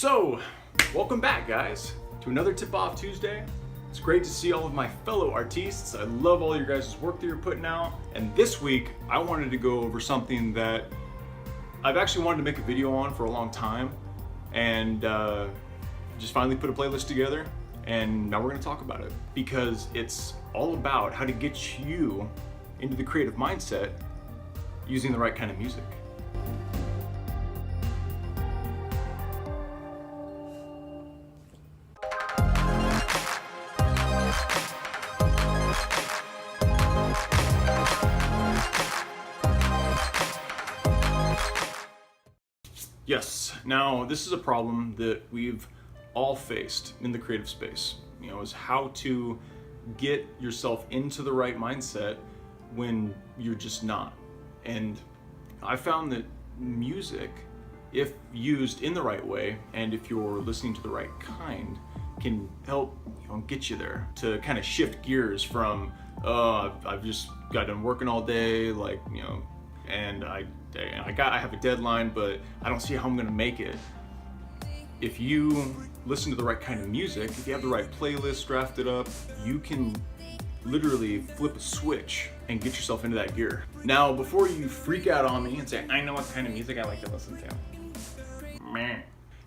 So, welcome back guys to another Tip Off Tuesday. It's great to see all of my fellow artists. I love all your guys' work that you're putting out. And this week, I wanted to go over something that I've actually wanted to make a video on for a long time. And just finally put a playlist together. And now we're gonna talk about it. Because it's all about how to get you into the creative mindset using the right kind of music. Yes, now this is a problem that we've all faced in the creative space, is how to get yourself into the right mindset when you're just not. And I found that music, if used in the right way, and if you're listening to the right kind, can help get you there to kind of shift gears from, I've just got done working all day, and I have a deadline, but I don't see how I'm gonna make it. If you listen to the right kind of music, if you have the right playlist drafted up, you can literally flip a switch and get yourself into that gear. Now, before you freak out on me and say, I know what kind of music I like to listen to. Meh.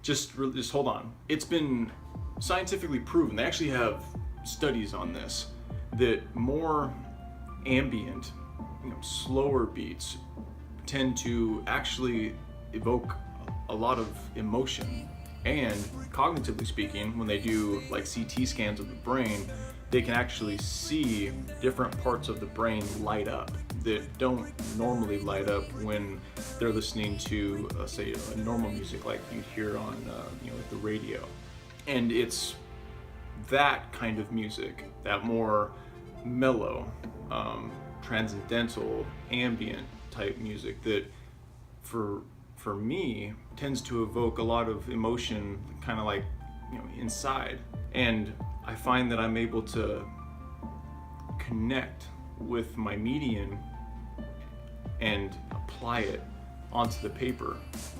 Just hold on. It's been scientifically proven, they actually have studies on this, that more ambient, slower beats tend to actually evoke a lot of emotion. And cognitively speaking, when they do CT scans of the brain, they can actually see different parts of the brain light up that don't normally light up when they're listening to, say, a normal music like you'd hear on the radio. And it's that kind of music, that more mellow, transcendental, ambient type music that for me tends to evoke a lot of emotion kind of inside. And I find that I'm able to connect with my medium and apply it onto the paper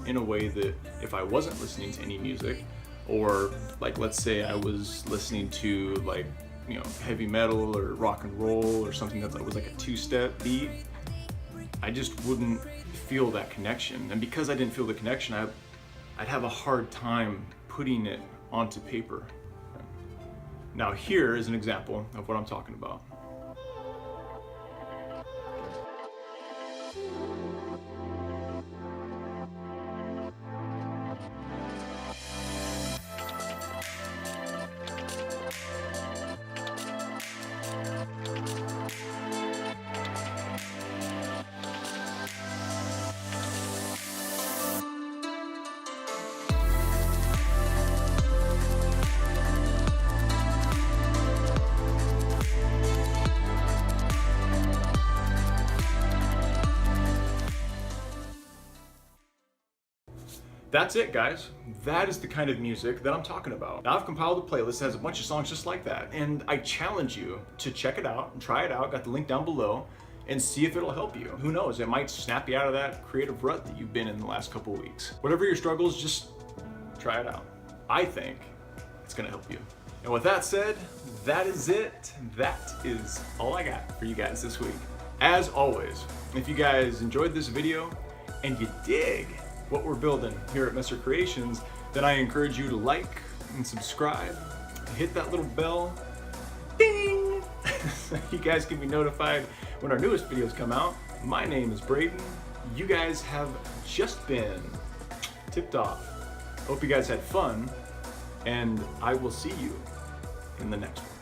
in a way that if I wasn't listening to any music, or let's say I was listening to heavy metal or rock and roll or something that was like a two-step beat, I just wouldn't feel that connection. And because I didn't feel the connection, I'd have a hard time putting it onto paper. Now here is an example of what I'm talking about. That's it, guys. That is the kind of music that I'm talking about. Now I've compiled a playlist that has a bunch of songs just like that, and I challenge you to check it out and try it out. Got the link down below, and see if it'll help you. Who knows, it might snap you out of that creative rut that you've been in the last couple of weeks. Whatever your struggles, just try it out. I think it's gonna help you. And with that said, that is it. That is all I got for you guys this week. As always, if you guys enjoyed this video and you dig what we're building here at Messer Creations, then I encourage you to like and subscribe, hit that little bell, ding, so you guys can be notified when our newest videos come out. My name is Braden. You guys have just been tipped off. Hope you guys had fun, and I will see you in the next one.